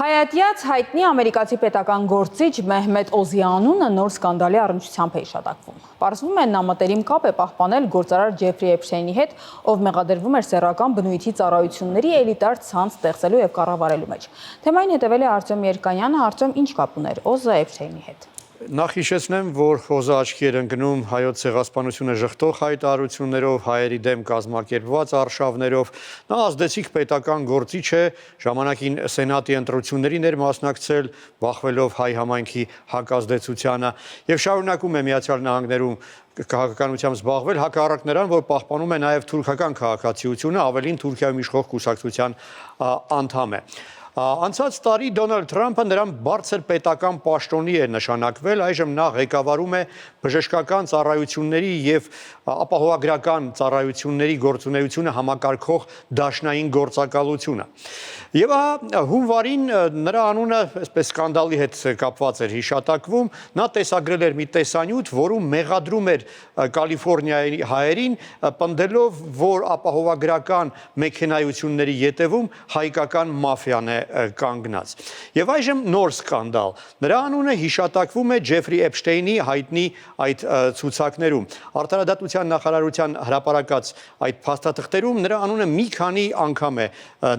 Հայատյաց հայտնի ամերիկացի պետական գործիչ Մեհմեդ Օզի անունը նոր սկանդալի առնչությամբ է հիշատակվում։ Պարզվում է, նա մտերիմ կապ է պահպանել գործարար Ջեֆրի Էփշթեյնի հետ, ով մեղադրվում էր սեռական բնույթի ծառայությունների էլիտար ցանց ստեղծելու եւ կառավարելու մեջ։ Թեմային հետևել է Արտյոմ Երկանյանը, Արտյոմ, ինչ կապ ուներ Օզը Էփշթեյնի հետ։ Նախ հիշեցնեմ, որ Օզը աչքի էր ընկնում հայոց ցեղասպանությունը ժխտող հայտարարություններով, հայերի դեմ կազմակերպված արշավներով։ Նա ազդեցիկ պետական գործիչ է, ժամանակին սենատի ընտրություններին էր մասնակցել, բախվելով հայ համայնքի հակազդեցությանը եւ շարունակում է Միացյալ Նահանգներում քաղաքականությամբ զբաղվել, հակառակ նրան, որ պահպանում է նաև թուրքական քաղաքացիությունը, ավելին Թուրքիայում իշխող կուսակցության անդամ է։ Անցած տարի Դոնալդ Թրամփը նրան բարձր պետական պաշտոնի է նշանակվել, այժմ նա ղեկավարում է բժշկական ծառայությունների եւ ապահովագրական ծառայությունների գործունեությունը համակարգող դաշնային գործակալությունը։ Եվ հունվարին նրա անունը այսպես սկանդալի հետ կապված էր հիշատակվում, նա տեսագրել էր մի տեսանյութ, որում մեղադրում էր Կալիֆոռնիայի հայերին, պնդելով, որ ապահովագրական մեքենայությունների ետևում հայկական մաֆիան է կանգնած։ Եվ այժմ նոր սկանդալ։ Նրա անունը հիշատակվում է Ջեֆրի Էփշթեյնի հայտնի այդ ցուցակներում։ Արտարադատության նախարարության հրապարակած այդ փաստաթղթերում նրա անունը մի քանի անգամ է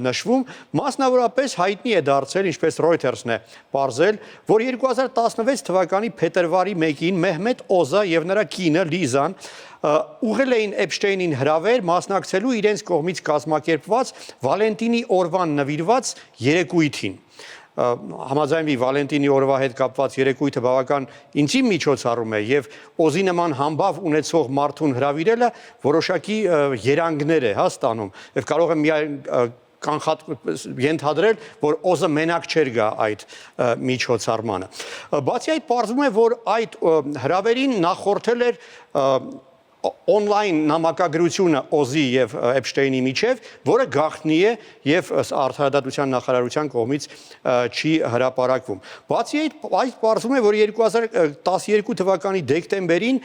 նշվում, մասնավորապես հայտնի է դարձել, ինչպես Reuters-ն է պարզել, որ 2016 թվականի փետրվարի 1-ին Մեհմեդ Օզը եւ նրա կինը Լիզան ուղղել էին Էփշթեյնին հրավեր մասնակցելու իրենց կողմից կազմակերպված Վալենտինի օրվան նվիրված երեկույթին։ Համաձայնվի Վալենտինի օրվա հետ կապված երեկույթը բավական ինտիմ միջոցառում է եւ Օզի նման համբավ ունեցող մարդուն հրավիրելը որոշակի երանգներ է ստանում եւ կարող է միայն ենթադրել, որ Օզը մենակ չէր գա այդ միջոցառմանը։ Բացի այդ, պարզվում է, որ այդ հրավերին նախորդել էր օնլայն նամակագրությունը Օզի եւ Էփշթեյնի միջև, որը գաղտնի է եւ արտարադատության նախարարության կողմից չի հրապարակվում։ Բացի այդ պարզվում է, որ 2012 թվականի դեկտեմբերին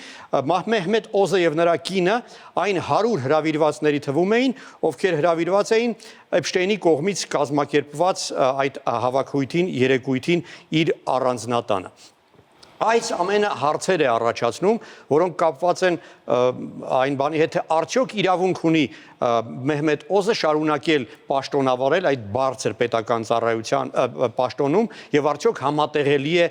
Մեհմեդ Օզը եւ նրա կինը այն 100 հրավիրվածների թվում էին, ովքեր հրավիրված էին Էփշթեյնի կողմից կազմակերպված այդ հավաքույթին, երեկույթին իր առանձնատանը։ Այս ամենը հարցեր է առաջացնում, որոնք կապված են այն բանի հետ, թե արդյոք իրավունք ունի Մեհմեդ Օզը շարունակել պաշտոնավարել այդ բարձր պետական ծառայության պաշտոնում եւ արդյոք համատեղելի է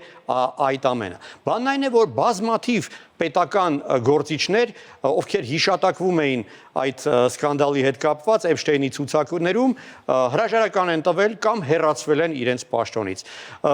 այդ ամենը։ Բանն այն է, որ բազմաթիվ պետական գործիչներ, ովքեր հիշատակվում էին այդ սկանդալի հետ կապված Էփշթեյնի ցուցակներում, հրաժարական են տվել կամ հեռացվել են իրենց պաշտոնից։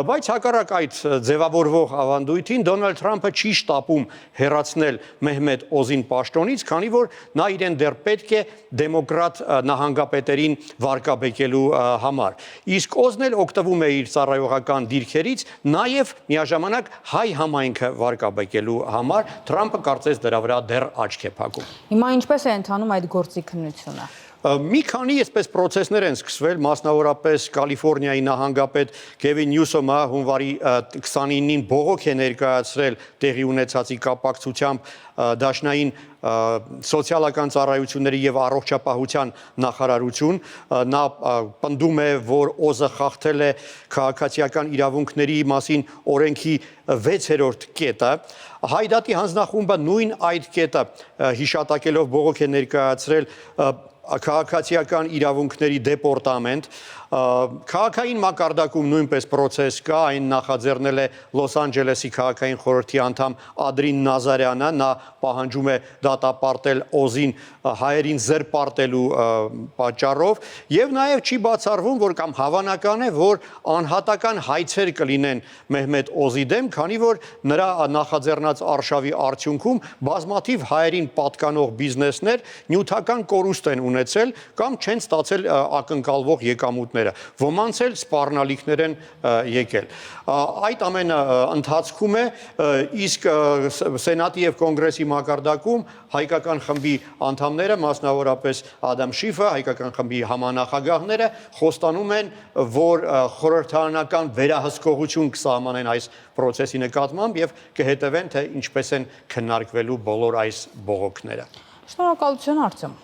Բայց հակառակ այդ ձևավորվող ավանդույթին Դոնալդ Թրամփը չի շտապում հեռացնել Մեհմեդ Օզին պաշտոնից, քանի որ նա իրեն դեռ պետք է դեմոկրատ նահանգապետերին վարկաբեկելու համար։ Իսկ Օզն էլ օգտվում է իր ծառայողական դիրքերից նաև միաժամանակ հայ համայնքը վարկաբեկելու համար։ Թրամփը կարծես դրա վրա դեռ աչք է փակում։ Հիմա ինչպես է ընթանում այդ գործի քննությունը։ Մի քանի այսպես պրոցեսներ են սկսվել, մասնավորապես Կալիֆոռնիայի նահանգապետ Գևին Նյուսոմը հունվարի 29-ին բողոք է ներկայացրել տեղի ունեցածի կապակցությամբ դաշնային սոցիալական ծառայությունների եւ առողջապահության նախարարություն։ Նա պնդում է, որ Օզը խախտել է քաղաքացիական իրավունքների մասին օրենքի 6-րդ կետը։ Հայդատի հանձնախումբը նույն այդ կետը հիշատակելով բողոք է ներկայացրել քաղաքացիական իրավունքների դեպորտամենտ։ Քաղաքային մակարդակում նույնպես պրոցես կա, այն նախաձեռնել է Լոս Անջելեսի քաղաքային խորհրդի անդամ Ադրին Նազարյանը, նա պահանջում է դատապարտել Օզին հայերին զրպարտելու պատճառով եւ նաեւ չի բացառվում, որ կամ հավանական է, որ անհատական հայցեր կլինեն Մեհմեդ Օզի դեմ, քանի որ նրա նախաձեռնած արշավի արդյունքում բազմաթիվ հայերին պատկանող բիզնեսներ նյութական կորուստ են ունեցել կամ չեն ստացել ակնկալվող եկամուտներ։ Ոմանց էլ սպառնալիքներ են եկել։ Այդ ամենը ընթացքում է, իսկ Սենատի եւ Կոնգրեսի մակարդակում հայկական խմբի անդամները, մասնավորապես Ադամ Շիֆը, հայկական խմբի համանախագահները խոստանում են, որ խորհրդարանական վերահսկողություն կսահմանեն այս պրոցեսի նկատմամբ եւ կհետևեն, թե ինչպես են քննարկվելու բոլոր այս բողոքները։ Շնորհակալություն, Արտյոմ։